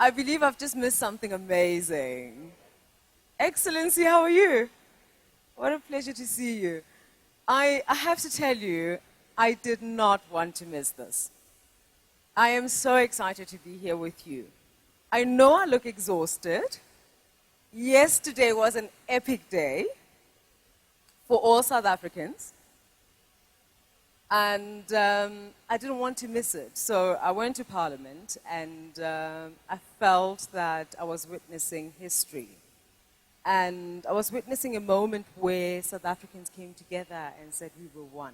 I believe I've just missed something amazing. Excellency, how are you? What a pleasure to see you. I have to tell you, I did not want to miss this. I am so excited to be here with you. I know I look exhausted. Yesterday was an epic day for all South Africans. And I didn't want to miss it. So I went to Parliament and I felt that I was witnessing history. And I was witnessing a moment where South Africans came together and said we were one.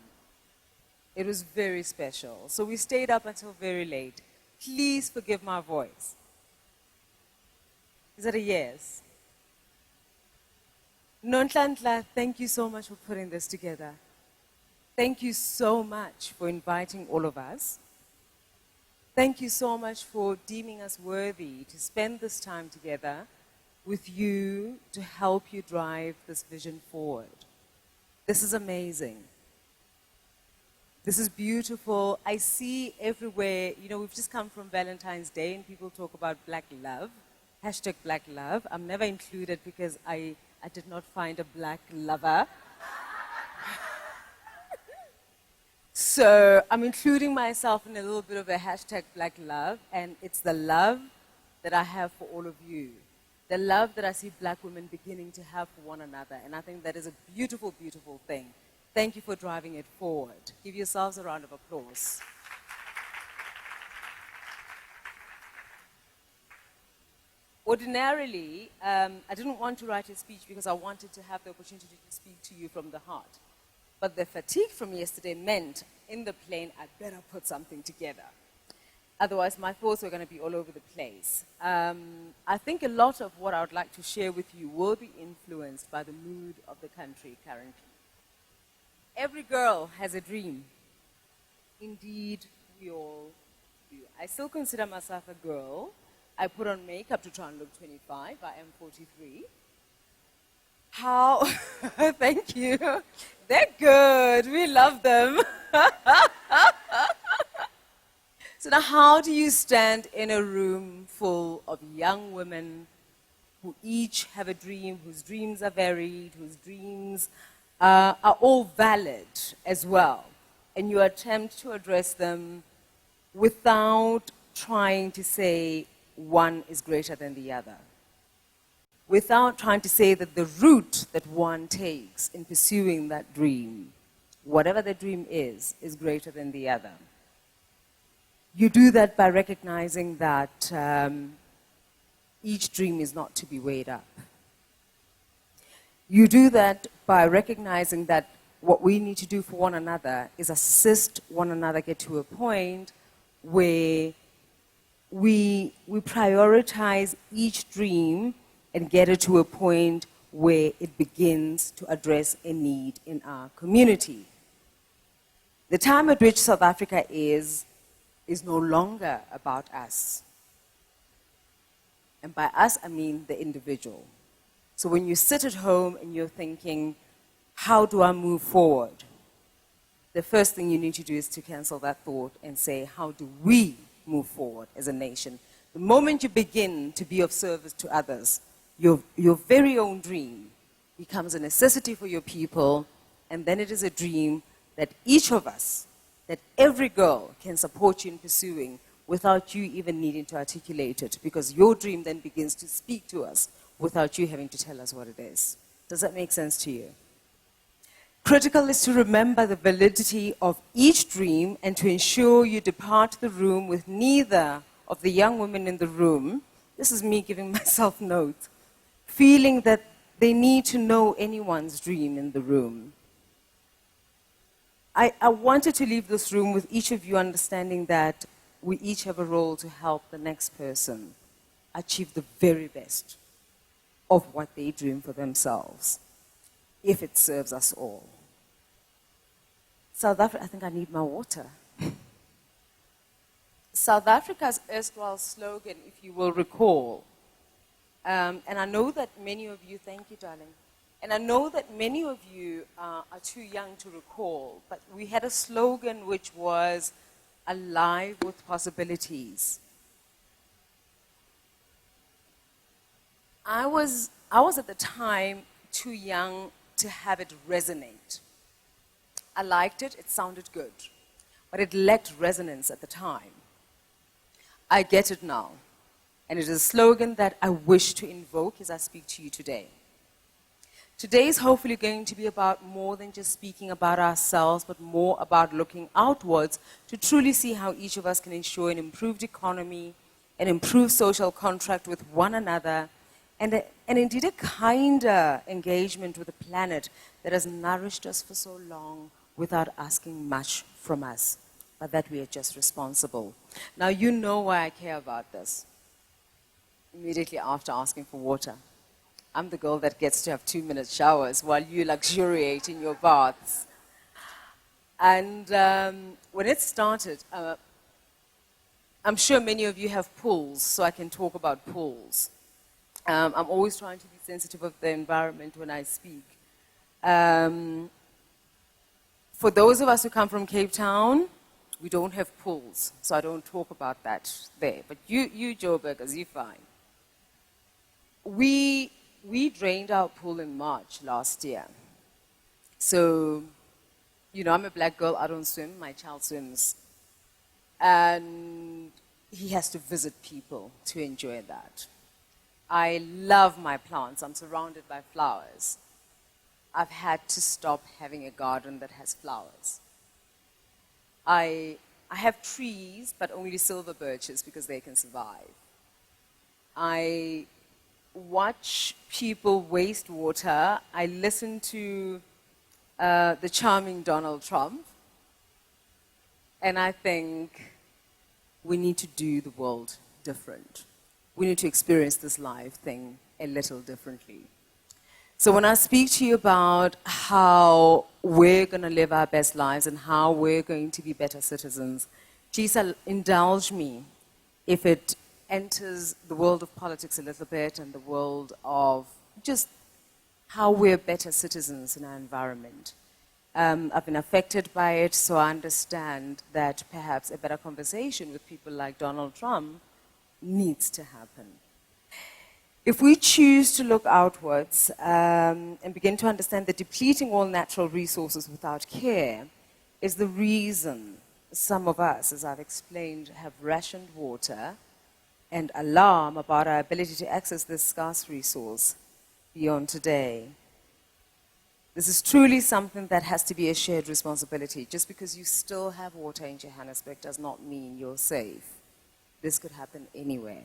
It was very special. So we stayed up until very late. Please forgive my voice. Is that a yes? Nonhlanhla, thank you so much for putting this together. Thank you so much for inviting all of us. Thank you so much for deeming us worthy to spend this time together with you to help you drive this vision forward. This is amazing. This is beautiful. I see everywhere, you know, we've just come from Valentine's Day and people talk about Black love, hashtag Black love. I'm never included because I did not find a black lover. So I'm including myself in a little bit of a hashtag Black love, and it's the love that I have for all of you. The love that I see Black women beginning to have for one another, and I think that is a beautiful, beautiful thing. Thank you for driving it forward. Give yourselves a round of applause. Ordinarily, I didn't want to write a speech because I wanted to have the opportunity to speak to you from the heart. But the fatigue from yesterday meant, in the plane, I'd better put something together. Otherwise, my thoughts were going to be all over the place. I think a lot of what I would like to share with you will be influenced by the mood of the country currently. Every girl has a dream. Indeed, we all do. I still consider myself a girl. I put on makeup to try and look 25. I am 43. How? Thank you. They're good. We love them. So now, how do you stand in a room full of young women who each have a dream, whose dreams are varied, whose dreams are all valid as well, and you attempt to address them without trying to say one is greater than the other, without trying to say that the route that one takes in pursuing that dream, whatever the dream is greater than the other. You do that by recognizing that each dream is not to be weighed up. You do that by recognizing that what we need to do for one another is assist one another get to a point where we prioritize each dream and get it to a point where it begins to address a need in our community. The time at which South Africa is no longer about us. And by us, I mean the individual. So when you sit at home and you're thinking, how do I move forward? The first thing you need to do is to cancel that thought and say, how do we move forward as a nation? The moment you begin to be of service to others, your very own dream becomes a necessity for your people, and then it is a dream that each of us, that every girl can support you in pursuing without you even needing to articulate it, because your dream then begins to speak to us without you having to tell us what it is. Does that make sense to you? Critical is to remember the validity of each dream and to ensure you depart the room with neither of the young women in the room, this is me giving myself notes, feeling that they need to know anyone's dream in the room. I wanted to leave this room with each of you understanding that we each have a role to help the next person achieve the very best of what they dream for themselves, if it serves us all. South Africa, I think I need my water. South Africa's erstwhile slogan, if you will recall, And I know that many of you, thank you, darling. And I know that many of you are too young to recall, but we had a slogan which was alive with possibilities. I was at the time too young to have it resonate. I liked it, it sounded good, but it lacked resonance at the time. I get it now, and it is a slogan that I wish to invoke as I speak to you today. Today is hopefully going to be about more than just speaking about ourselves, but more about looking outwards to truly see how each of us can ensure an improved economy, an improved social contract with one another, and indeed a kinder engagement with the planet that has nourished us for so long without asking much from us, but that we are just responsible. Now, you know why I care about this. Immediately after asking for water. I'm the girl that gets to have 2-minute showers while you luxuriate in your baths. And when it started, I'm sure many of you have pools, so I can talk about pools. I'm always trying to be sensitive of the environment when I speak. For those of us who come from Cape Town, we don't have pools, so I don't talk about that there. But you Joburgers, you're fine. We drained our pool in March last year. So, you know, I'm a black girl, I don't swim, my child swims. And he has to visit people to enjoy that. I love my plants, I'm surrounded by flowers. I've had to stop having a garden that has flowers. I have trees, but only silver birches because they can survive. I watch people waste water. I listen to the charming Donald Trump, and I think we need to do the world different. We need to experience this life thing a little differently. So when I speak to you about how we're going to live our best lives and how we're going to be better citizens, please indulge me if it enters the world of politics a little bit and the world of just how we're better citizens in our environment. I've been affected by it, so I understand that perhaps a better conversation with people like Donald Trump needs to happen. If we choose to look outwards and begin to understand that depleting all natural resources without care is the reason some of us, as I've explained, have rationed water and alarm about our ability to access this scarce resource beyond today. This is truly something that has to be a shared responsibility. Just because you still have water in Johannesburg does not mean you're safe. This could happen anywhere.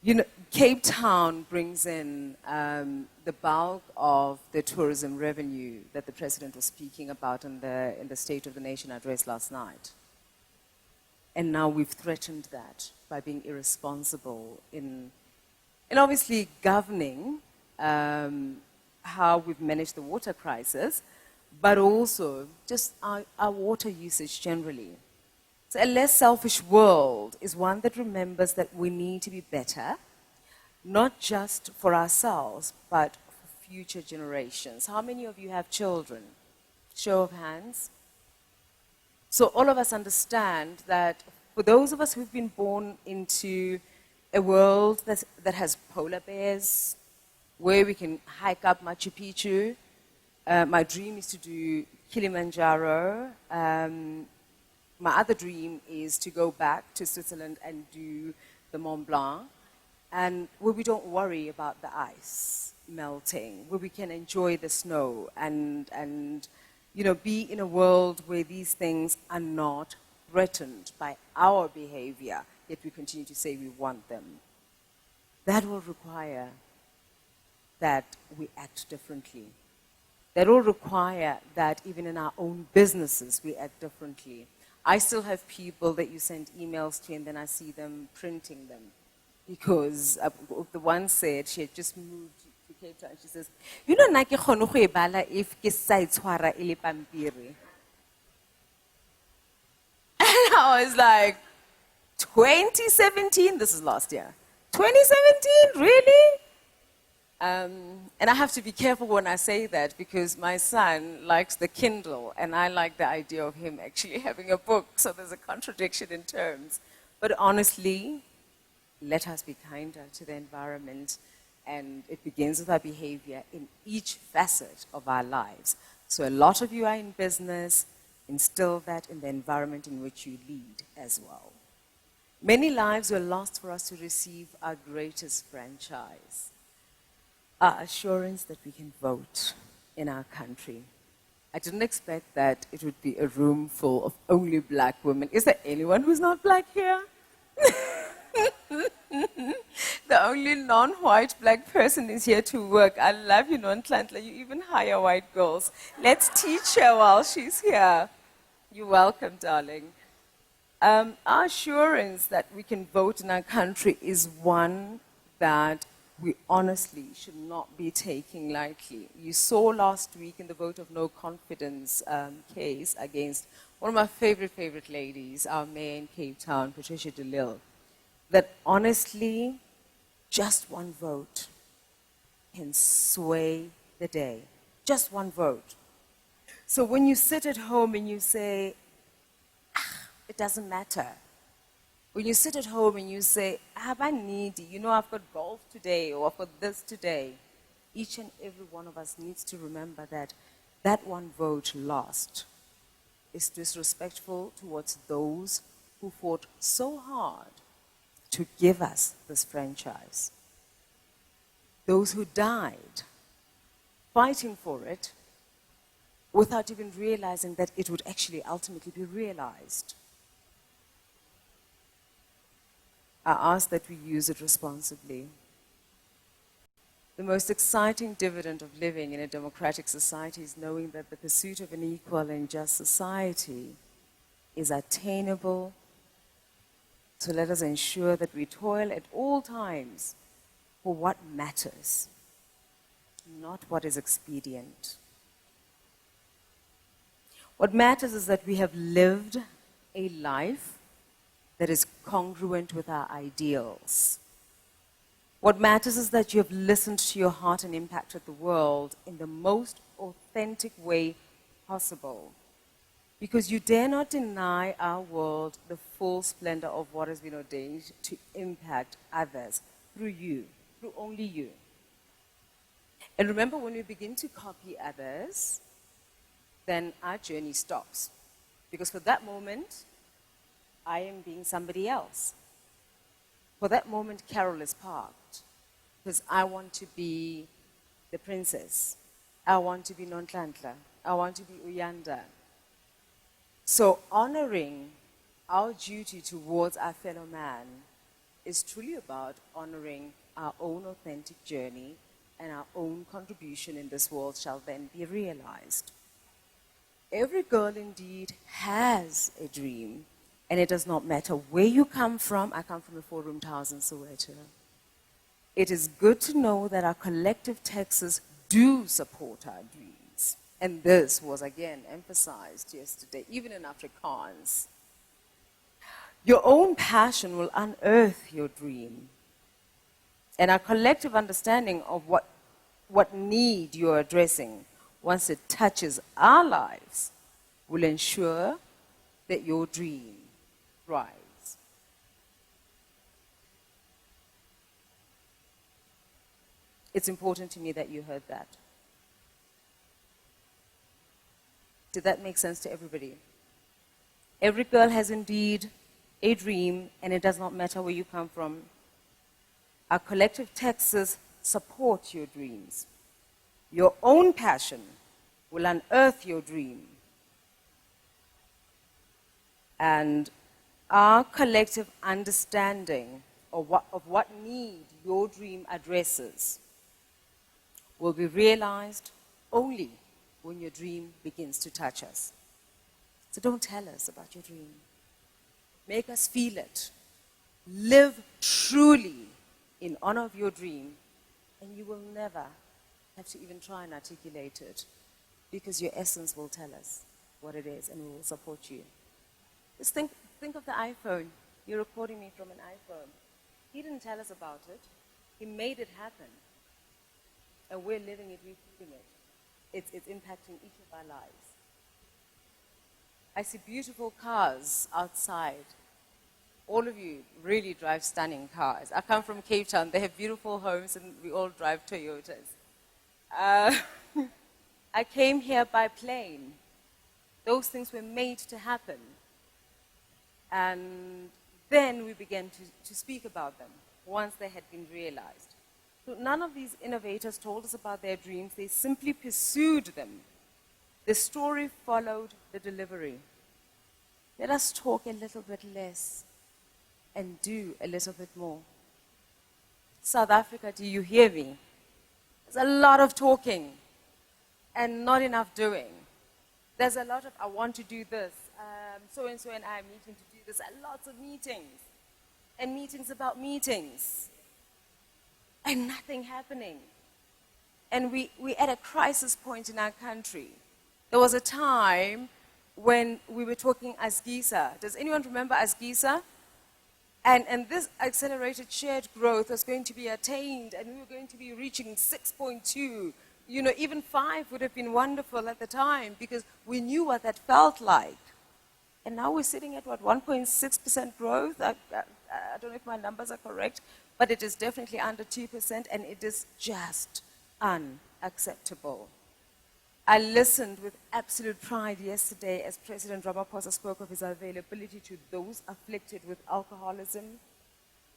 You know, Cape Town brings in the bulk of the tourism revenue that the President was speaking about in the State of the Nation address last night. And now we've threatened that by being irresponsible in obviously governing how we've managed the water crisis, but also just our water usage generally. So a less selfish world is one that remembers that we need to be better, not just for ourselves, but for future generations. How many of you have children? Show of hands. So all of us understand that for those of us who've been born into a world that has polar bears, where we can hike up Machu Picchu, my dream is to do Kilimanjaro. My other dream is to go back to Switzerland and do the Mont Blanc, and where we don't worry about the ice melting, where we can enjoy the snow and you know, be in a world where these things are not threatened by our behavior, yet we continue to say we want them. That will require that we act differently. That will require that even in our own businesses we act differently. I still have people that you send emails to and then I see them printing them. Because the one said she had just moved to Cape Town. She says, you know, na ke kgone go e bala if ke sa e tshwara e le pampiri. And I was like, 2017, this is last year. 2017, really? And I have to be careful when I say that because my son likes the Kindle and I like the idea of him actually having a book, so there's a contradiction in terms. But honestly, let us be kinder to the environment, and it begins with our behavior in each facet of our lives. So a lot of you are in business, instill that in the environment in which you lead as well. Many lives were lost for us to receive our greatest franchise, our assurance that we can vote in our country. I didn't expect that it would be a room full of only black women. Is there anyone who's not black here? The only non-white black person is here to work. I love you, Nontlantla. You even hire white girls. Let's teach her while she's here. You're welcome, darling. Our assurance that we can vote in our country is one that we honestly should not be taking lightly. You saw last week in the vote of no confidence case against one of my favorite ladies, our mayor in Cape Town, Patricia de Lille, that honestly, just one vote can sway the day. Just one vote. So when you sit at home and you say, it doesn't matter. When you sit at home and you say, I'm needy, I've got golf today or I've got this today, each and every one of us needs to remember that that one vote lost is disrespectful towards those who fought so hard to give us this franchise. Those who died fighting for it without even realizing that it would actually ultimately be realized. I ask that we use it responsibly. The most exciting dividend of living in a democratic society is knowing that the pursuit of an equal and just society is attainable. So let us ensure that we toil at all times for what matters, not what is expedient. What matters is that we have lived a life that is congruent with our ideals. What matters is that you have listened to your heart and impacted the world in the most authentic way possible. Because you dare not deny our world the full splendor of what has been ordained to impact others through you, through only you. And remember, when we begin to copy others, then our journey stops. Because for that moment, I am being somebody else. For that moment, Carol is parked. Because I want to be the princess. I want to be Nontlantla. I want to be Uyanda. So honoring our duty towards our fellow man is truly about honoring our own authentic journey, and our own contribution in this world shall then be realized. Every girl indeed has a dream, and it does not matter where you come from. I come from a four-roomed house in Soweto. It is good to know that our collective texts do support our dreams. And this was again emphasized yesterday, even in Afrikaans. Your own passion will unearth your dream. And our collective understanding of what need you're addressing, once it touches our lives, will ensure that your dream rise. It's important to me that you heard that. Did that make sense to everybody? Every girl has indeed a dream, and it does not matter where you come from. Our collective texts support your dreams. Your own passion will unearth your dream. And our collective understanding of what need your dream addresses will be realized only when your dream begins to touch us. So don't tell us about your dream. Make us feel it. Live truly in honor of your dream, and you will never have to even try and articulate it, because your essence will tell us what it is, and we will support you. Just think of the iPhone. You're recording me from an iPhone. He didn't tell us about it. He made it happen. And we're living it, we're feeling it. It's impacting each of our lives. I see beautiful cars outside. All of you really drive stunning cars. I come from Cape Town. They have beautiful homes, and we all drive Toyotas. I came here by plane. Those things were made to happen. And then we began to speak about them once they had been realized. So none of these innovators told us about their dreams. They simply pursued them. The story followed the delivery. Let us talk a little bit less and do a little bit more. South Africa, do you hear me? There's a lot of talking and not enough doing. There's a lot of, I want to do this. So-and-so and I are meeting to do this. And lots of meetings. And meetings about meetings. And nothing happening. And we're at a crisis point in our country. There was a time when we were talking Asgisa. Does anyone remember Asgisa? And this accelerated shared growth was going to be attained, and we were going to be reaching 6.2. You know, even 5 would have been wonderful at the time because we knew what that felt like. And now we're sitting at, what, 1.6% growth? I don't know if my numbers are correct, but it is definitely under 2%, and it is just unacceptable. I listened with absolute pride yesterday as President Ramaphosa spoke of his availability to those afflicted with alcoholism,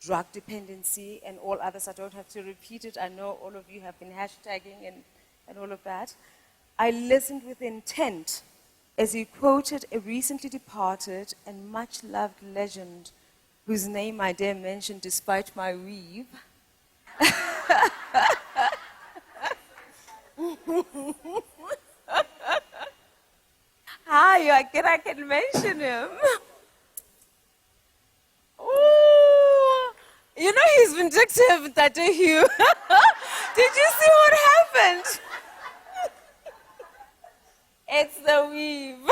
drug dependency, and all others. I don't have to repeat it. I know all of you have been hashtagging and all of that. I listened with intent as he quoted a recently departed and much-loved legend whose name I dare mention despite my weave. Hi, I can mention him. Ooh, you know he's vindictive, Tate Hugh. Did you see what happened? It's the weave.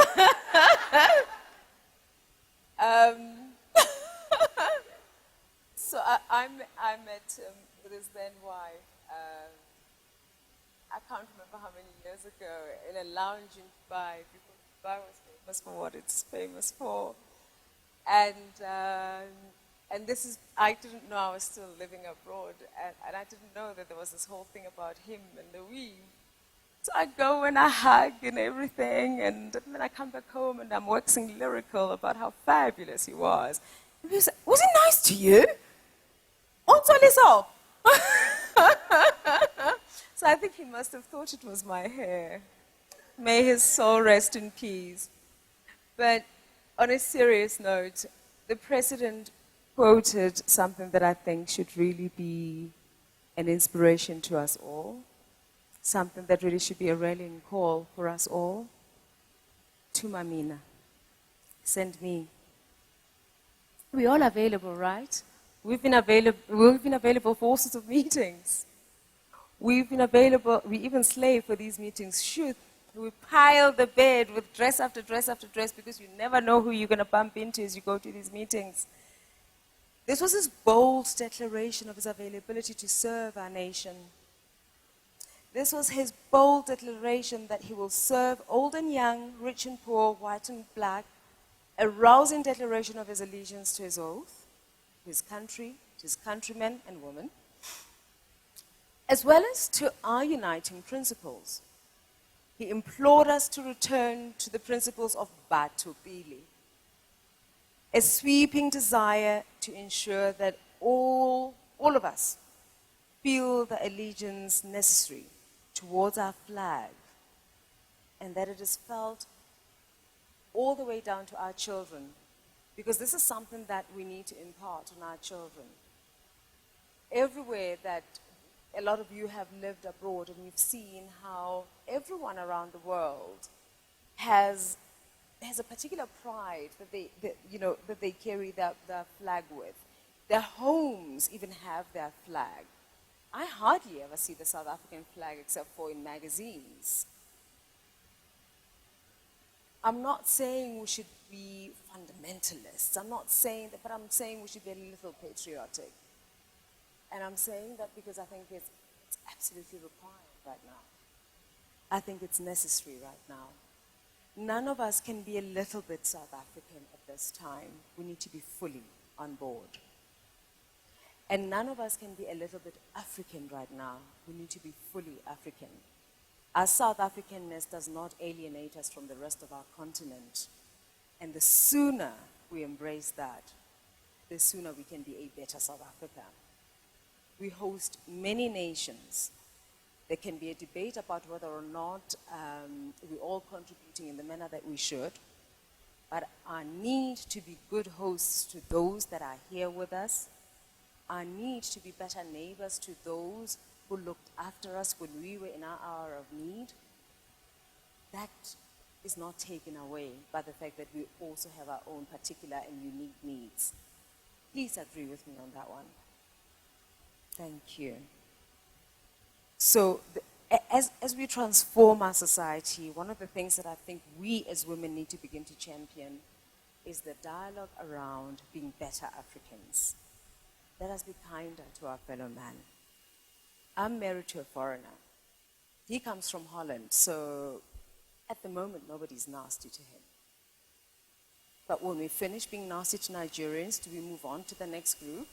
So I met with his then wife. I can't remember how many years ago, in a lounge in Dubai, because Dubai was famous for what it's famous for. And this is, I didn't know I was still living abroad, and I didn't know that there was this whole thing about him and the weave. So I go and I hug and everything, and then I come back home and I'm waxing lyrical about how fabulous he was. And he said, was he nice to you? So I think he must have thought it was my hair. May his soul rest in peace. But on a serious note, the president quoted something that I think should really be an inspiration to us all, something that really should be a rallying call for us all. Tuma mina, send me. We're all available, right? We've been available for all sorts of meetings. We've been available, we even slave for these meetings. Shoot, we pile the bed with dress after dress after dress because you never know who you're going to bump into as you go to these meetings. This was his bold declaration of his availability to serve our nation. This was his bold declaration that he will serve old and young, rich and poor, white and black, a rousing declaration of his allegiance to his oath, to his country, to his countrymen and women, as well as to our uniting principles. He implored us to return to the principles of Batho Pele, a sweeping desire to ensure that all of us feel the allegiance necessary towards our flag, and that it is felt all the way down to our children, because this is something that we need to impart on our children. Everywhere that a lot of you have lived abroad, and you've seen how everyone around the world has a particular pride that they carry their flag with. Their homes even have their flag. I hardly ever see the South African flag except for in magazines. I'm not saying we should be fundamentalists. I'm not saying that, but I'm saying we should be a little patriotic. And I'm saying that because I think it's absolutely required right now. I think it's necessary right now. None of us can be a little bit South African at this time. We need to be fully on board. And none of us can be a little bit African right now. We need to be fully African. Our South Africanness does not alienate us from the rest of our continent. And the sooner we embrace that, the sooner we can be a better South Africa. We host many nations. There can be a debate about whether or not we're all contributing in the manner that we should. But our need to be good hosts to those that are here with us, our need to be better neighbors to those who looked after us when we were in our hour of need, that is not taken away by the fact that we also have our own particular and unique needs. Please agree with me on that one. Thank you. So as we transform our society, one of the things that I think we as women need to begin to champion is the dialogue around being better Africans. Let us be kinder to our fellow man. I'm married to a foreigner. He comes from Holland, so at the moment, nobody's nasty to him. But when we finish being nasty to Nigerians, do we move on to the next group?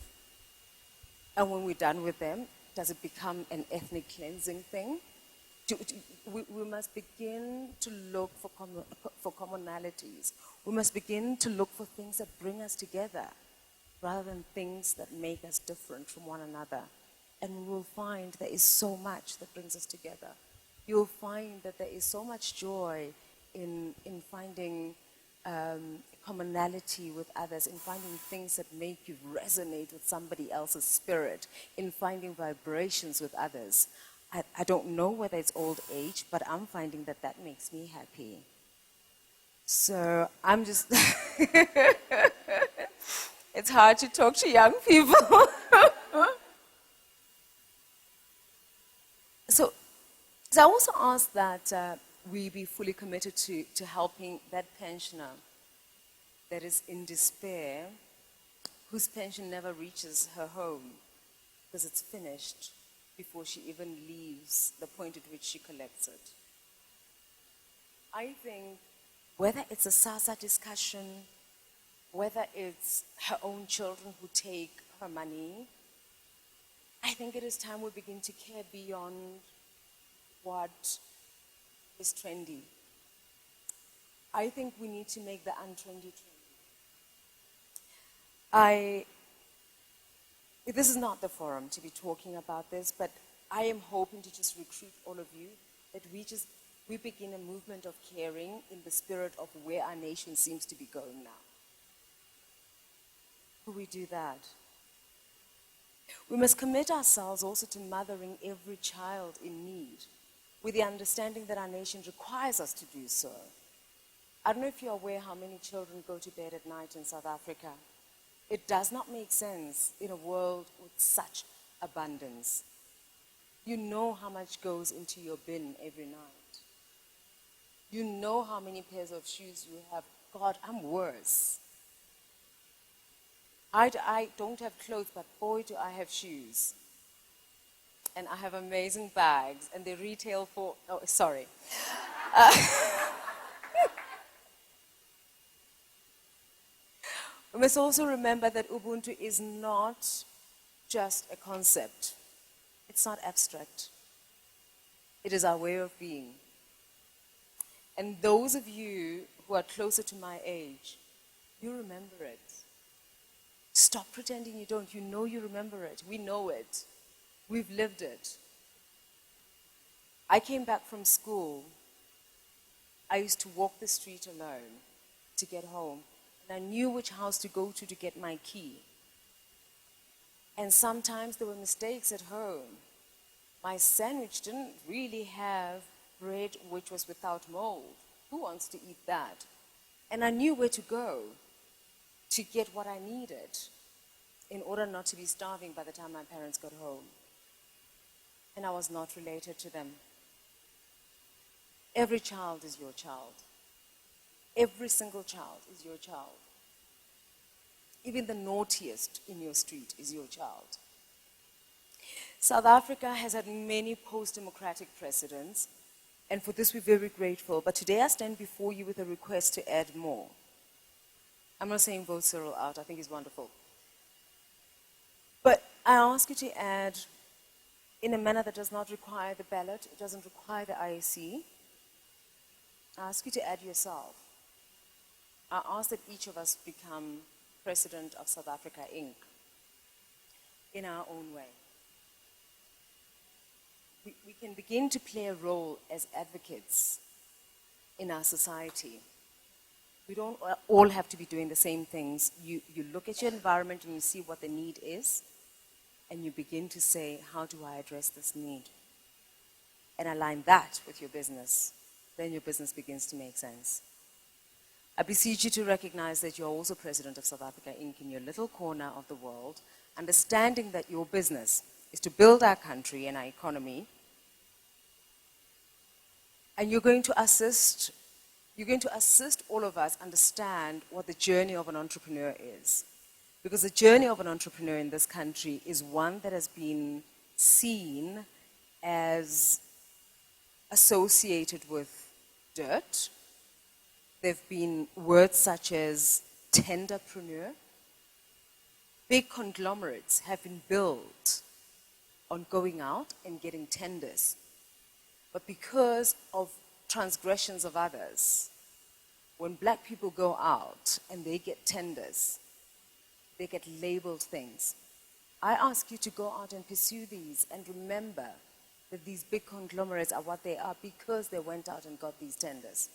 And when we're done with them, does it become an ethnic cleansing thing? We must begin to look for commonalities. We must begin to look for things that bring us together rather than things that make us different from one another. And we will find there is so much that brings us together. You'll find that there is so much joy in finding commonality with others, in finding things that make you resonate with somebody else's spirit, in finding vibrations with others. I don't know whether it's old age, but I'm finding that that makes me happy. So I'm just, it's hard to talk to young people. So I also ask that we be fully committed to helping that pensioner that is in despair, whose pension never reaches her home because it's finished before she even leaves the point at which she collects it. I think whether it's a SASA discussion, whether it's her own children who take her money, I think it is time we begin to care beyond what is trendy. I think we need to make the untrendy trendy. This is not the forum to be talking about this, but I am hoping to just recruit all of you that we begin a movement of caring in the spirit of where our nation seems to be going now. Will we do that? We must commit ourselves also to mothering every child in need, with the understanding that our nation requires us to do so. I don't know if you're aware how many children go to bed at night in South Africa. It does not make sense in a world with such abundance. You know how much goes into your bin every night. You know how many pairs of shoes you have. God, I'm worse. I don't have clothes, but boy, do I have shoes. And I have amazing bags, and they retail for, oh, sorry. We must also remember that Ubuntu is not just a concept. It's not abstract. It is our way of being. And those of you who are closer to my age, you remember it. Stop pretending you don't. You know you remember it. We know it. We've lived it. I came back from school. I used to walk the street alone to get home. And I knew which house to go to get my key. And sometimes there were mistakes at home. My sandwich didn't really have bread which was without mold. Who wants to eat that? And I knew where to go to get what I needed in order not to be starving by the time my parents got home. And I was not related to them. Every child is your child. Every single child is your child. Even the naughtiest in your street is your child. South Africa has had many post-democratic presidents, and for this we're very grateful. But today I stand before you with a request to add more. I'm not saying vote Cyril out, I think he's wonderful. But I ask you to add, in a manner that does not require the ballot, it doesn't require the IEC, I ask you to add yourself. I ask that each of us become President of South Africa, Inc. in our own way. We can begin to play a role as advocates in our society. We don't all have to be doing the same things. You look at your environment and you see what the need is, and you begin to say, how do I address this need? And align that with your business. Then your business begins to make sense. I beseech you to recognize that you're also President of South Africa, Inc. in your little corner of the world, understanding that your business is to build our country and our economy. And you're going to assist all of us understand what the journey of an entrepreneur is. Because the journey of an entrepreneur in this country is one that has been seen as associated with dirt. There have been words such as tenderpreneur. Big conglomerates have been built on going out and getting tenders. But because of transgressions of others, when black people go out and they get tenders, they get labeled things. I ask you to go out and pursue these and remember that these big conglomerates are what they are because they went out and got these tenders.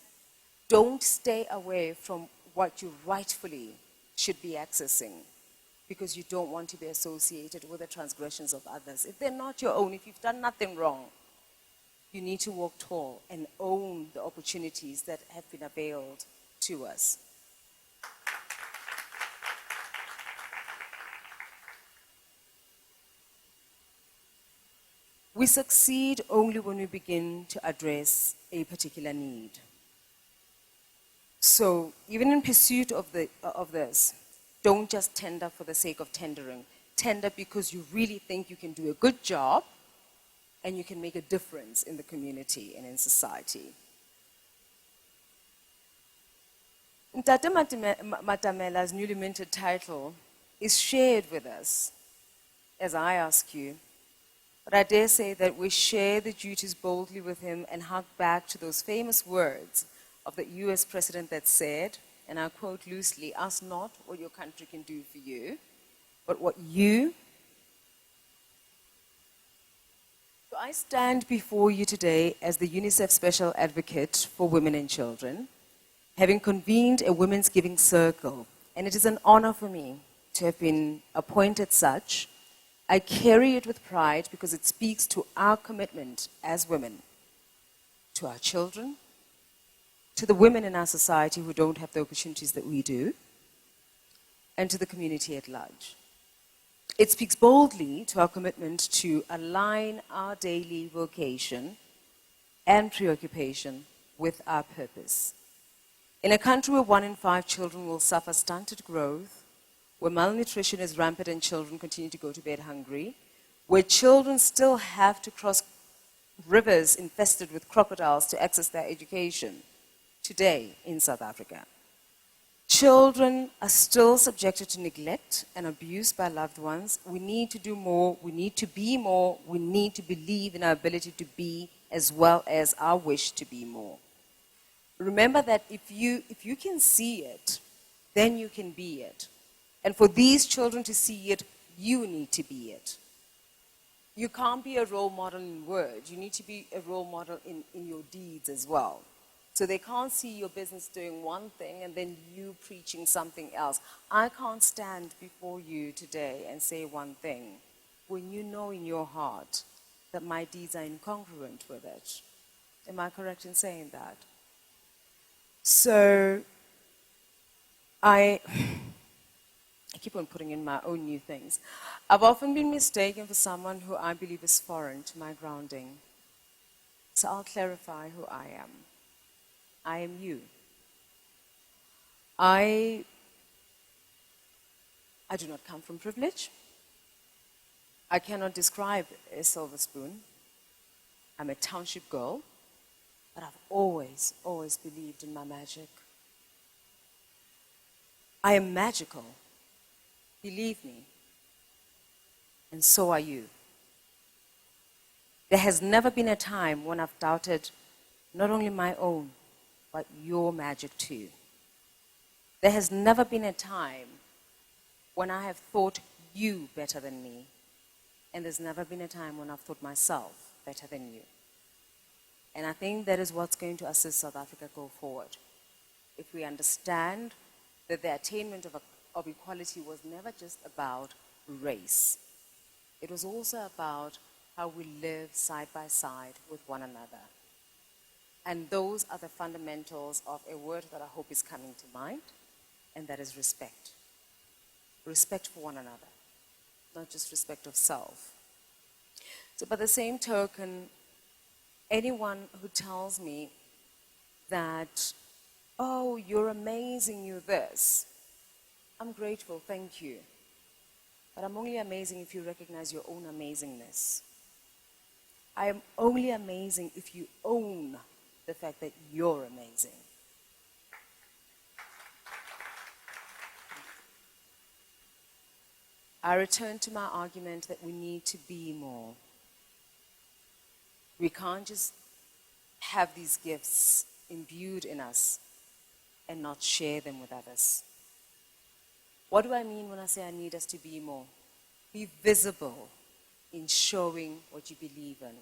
Don't stay away from what you rightfully should be accessing because you don't want to be associated with the transgressions of others. If they're not your own, if you've done nothing wrong, you need to walk tall and own the opportunities that have been availed to us. We succeed only when we begin to address a particular need. So even in pursuit of this, don't just tender for the sake of tendering. Tender because you really think you can do a good job and you can make a difference in the community and in society. Ntate Matamela's newly minted title is shared with us, as I ask you, but I dare say that we share the duties boldly with him and hark back to those famous words of the US president that said, and I quote loosely, ask not what your country can do for you, but what you. So I stand before you today as the UNICEF Special Advocate for Women and Children, having convened a Women's Giving Circle, and it is an honor for me to have been appointed such. I carry it with pride because it speaks to our commitment as women, to our children, to the women in our society who don't have the opportunities that we do, and to the community at large. It speaks boldly to our commitment to align our daily vocation and preoccupation with our purpose. In a country where 1 in 5 children will suffer stunted growth, where malnutrition is rampant and children continue to go to bed hungry, where children still have to cross rivers infested with crocodiles to access their education, today in South Africa. Children are still subjected to neglect and abuse by loved ones. We need to do more, we need to be more, we need to believe in our ability to be as well as our wish to be more. Remember that if you can see it, then you can be it. And for these children to see it, you need to be it. You can't be a role model in words. You need to be a role model in your deeds as well. So they can't see your business doing one thing and then you preaching something else. I can't stand before you today and say one thing when you know in your heart that my deeds are incongruent with it. Am I correct in saying that? So I keep on putting in my own new things. I've often been mistaken for someone who I believe is foreign to my grounding. So I'll clarify who I am. I am you. I do not come from privilege. I cannot describe a silver spoon. I'm a township girl, but I've always, always believed in my magic. I am magical, believe me, and so are you. There has never been a time when I've doubted not only my own, but your magic too. There has never been a time when I have thought you better than me, and there's never been a time when I've thought myself better than you. And I think that is what's going to assist South Africa go forward. If we understand that the attainment of equality was never just about race. It was also about how we live side by side with one another. And those are the fundamentals of a word that I hope is coming to mind, and that is respect. Respect for one another, not just respect of self. So by the same token, anyone who tells me that, oh, you're amazing, you're this, I'm grateful, thank you. But I'm only amazing if you recognize your own amazingness. I am only amazing if you own the fact that you're amazing. I return to my argument that we need to be more. We can't just have these gifts imbued in us and not share them with others. What do I mean when I say I need us to be more? Be visible in showing what you believe in.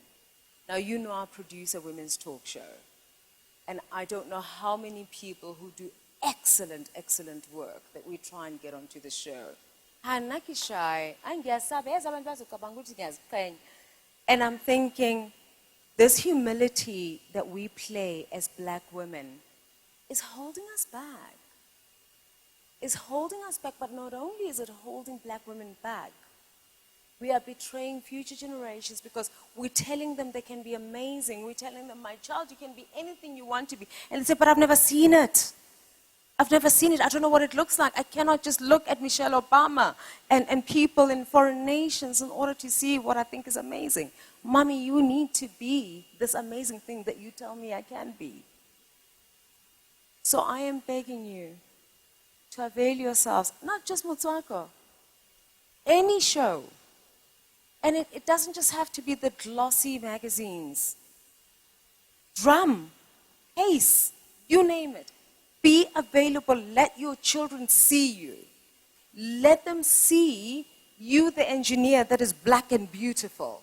Now, you know I produce a women's talk show, and I don't know how many people who do excellent, excellent work that we try and get onto the show. And I'm thinking, this humility that we play as black women is holding us back. Is holding us back, but not only is it holding black women back, we are betraying future generations because we're telling them they can be amazing. We're telling them, my child, you can be anything you want to be. And they say, but I've never seen it. I've never seen it. I don't know what it looks like. I cannot just look at Michelle Obama and people in foreign nations in order to see what I think is amazing. Mommy, you need to be this amazing thing that you tell me I can be. So I am begging you to avail yourselves, not just Motswako, any show. And it doesn't just have to be the glossy magazines. Drum, bass, you name it. Be available. Let your children see you. Let them see you, the engineer that is black and beautiful.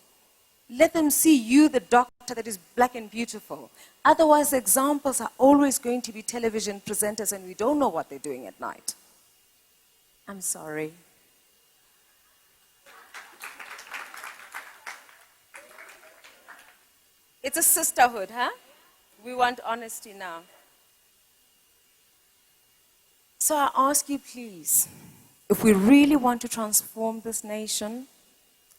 Let them see you, the doctor that is black and beautiful. Otherwise, the examples are always going to be television presenters and we don't know what they're doing at night. I'm sorry. It's a sisterhood, huh? We want honesty now. So I ask you, please, if we really want to transform this nation,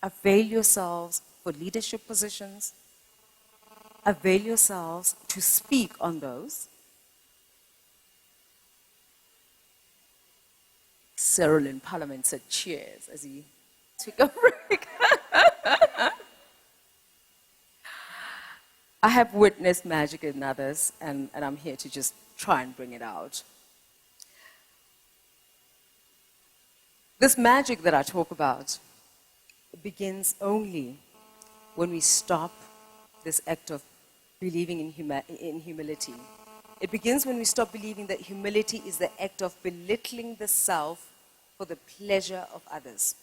avail yourselves for leadership positions, avail yourselves to speak on those. Cyril in Parliament said cheers as he took a break. I have witnessed magic in others, and I'm here to just try and bring it out. This magic that I talk about begins only when we stop this act of believing in humility. It begins when we stop believing that humility is the act of belittling the self for the pleasure of others.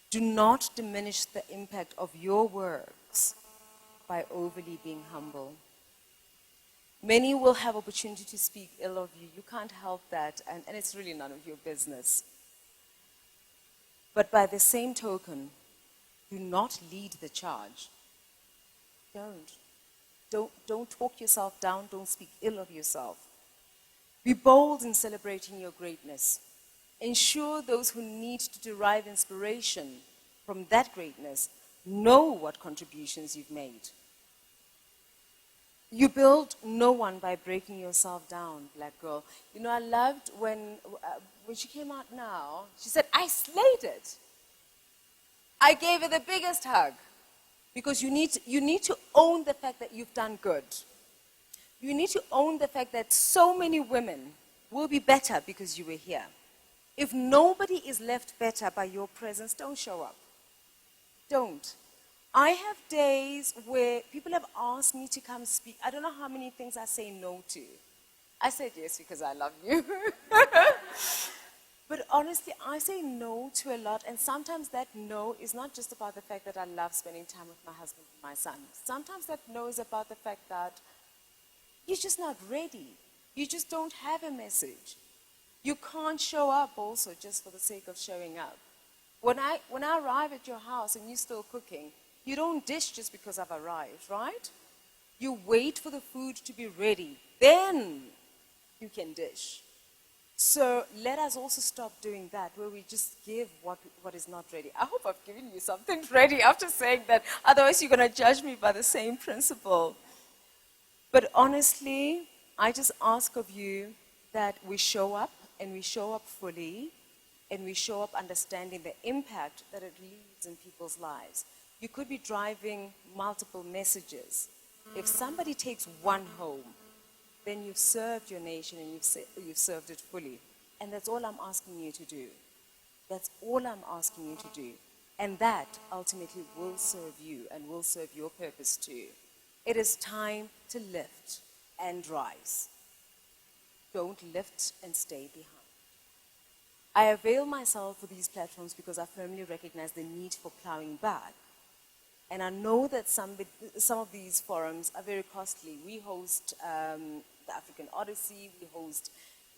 Do not diminish the impact of your works by overly being humble. Many will have opportunity to speak ill of you. You can't help that, and it's really none of your business. But by the same token, do not lead the charge. Don't talk yourself down. Don't speak ill of yourself. Be bold in celebrating your greatness. Ensure those who need to derive inspiration from that greatness know what contributions you've made. You build no one by breaking yourself down, black girl. You know, I loved when she came out now, she said, I slayed it. I gave her the biggest hug because you need to own the fact that you've done good. You need to own the fact that so many women will be better because you were here. If nobody is left better by your presence, don't show up. Don't. I have days where people have asked me to come speak. I don't know how many things I say no to. I said yes because I love you. But honestly, I say no to a lot, and sometimes that no is not just about the fact that I love spending time with my husband and my son. Sometimes that no is about the fact that you're just not ready. You just don't have a message. You can't show up also just for the sake of showing up. When I arrive at your house and you're still cooking, you don't dish just because I've arrived, right? You wait for the food to be ready. Then you can dish. So let us also stop doing that, where we just give what is not ready. I hope I've given you something ready after saying that. Otherwise, you're going to judge me by the same principle. But honestly, I just ask of you that we show up, and we show up fully, and we show up understanding the impact that it leaves in people's lives. You could be driving multiple messages. If somebody takes one home, then you've served your nation and you've served it fully. And that's all I'm asking you to do. That's all I'm asking you to do. And that ultimately will serve you and will serve your purpose too. It is time to lift and rise. Don't lift and stay behind. I avail myself of these platforms because I firmly recognize the need for plowing back. And I know that some of these forums are very costly. We host the African Odyssey, we host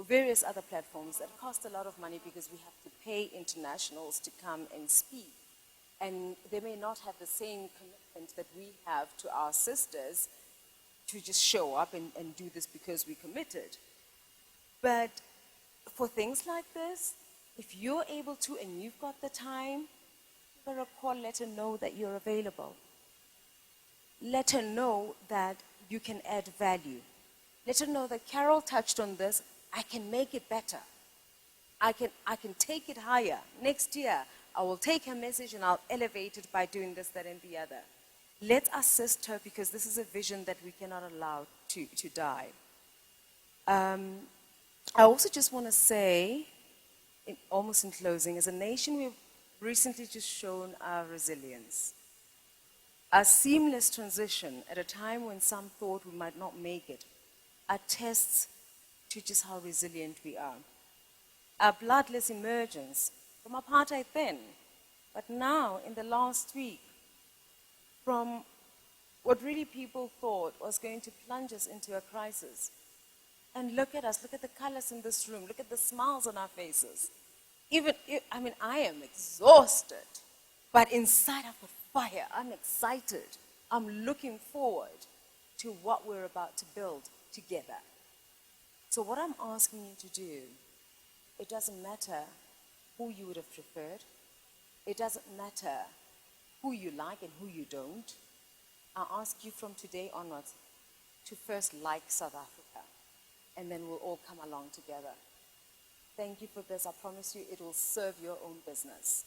various other platforms that cost a lot of money because we have to pay internationals to come and speak. And they may not have the same commitment that we have to our sisters to just show up and do this because we committed. But for things like this, if you're able to and you've got the time, give her a call, let her know that you're available. Let her know that you can add value. Let her know that Carol touched on this, I can make it better. I can take it higher. Next year, I will take her message and I'll elevate it by doing this, that, and the other. Let's assist her because this is a vision that we cannot allow to die. I also just want to say, almost in closing, as a nation, we've recently just shown our resilience. Our seamless transition at a time when some thought we might not make it attests to just how resilient we are. Our bloodless emergence from apartheid then, but now in the last week, from what really people thought was going to plunge us into a crisis. And look at us, look at the colors in this room, look at the smiles on our faces. I am exhausted, but inside I've got fire. I'm excited. I'm looking forward to what we're about to build together. So what I'm asking you to do, it doesn't matter who you would have preferred. It doesn't matter who you like and who you don't. I ask you from today onwards to first like South Africa, and then we'll all come along together. Thank you for this. I promise you it will serve your own business.